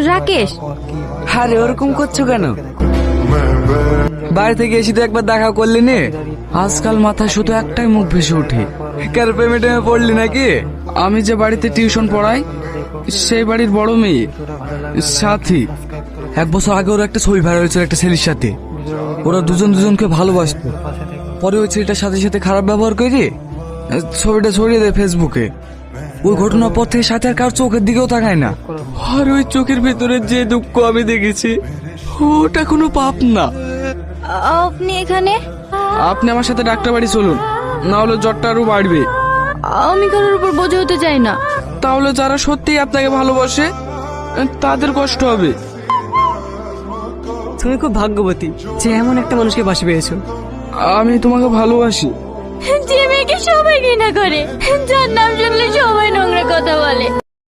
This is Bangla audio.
রাকেশ। আরে ওরকম করছো কেন? বাড়ি থেকে এসে তো একবার দেখা করলি নে। আজকাল মাথায় শুধু একটাই মুখ ভেসে ওঠে, কার প্রেমে পড়লি নাকি? আমি যে বাড়িতে টিউশন পড়াই সেই বাড়ির বড় মেয়ে সাথী। 1 বছর আগে ওর একটা ছবি ভাইরাল হয়েছিল একটা ছেলের সাথে। ওরা দুজনকে ভালোবাসতো। পরে ওই ছেলেটার সাথে সাথে খারাপ ব্যবহার করে ছবিটা ছড়িয়ে দেয় ফেসবুকে। ওই ঘটনার পর থেকে সাথে আর কার চোখের দিকেও তাকায় না। আর ওই চোখের ভেতরে যে দুঃখ আমি দেখেছি ওটা কোনো পাপ না। আপনি এখানে? আপনি আমার সাথে ডাক্তার বাড়ি চলুন, না হলে জ্বরটা আরো বাড়বে। আমি কারোর উপর বোঝা হতে চাই না। তাহলে যারা সত্যিই আপনাকে ভালোবাসে তাদের কষ্ট হবে। তুমি খুব ভাগ্যবতী যে এমন একটা মানুষকে পাশে পেয়েছো। আমি তোমাকে ভালোবাসি। যে মেয়েকে সবাই ঘৃণা করে, যার নাম শুনলে সবাই নোংরা কথা বলে।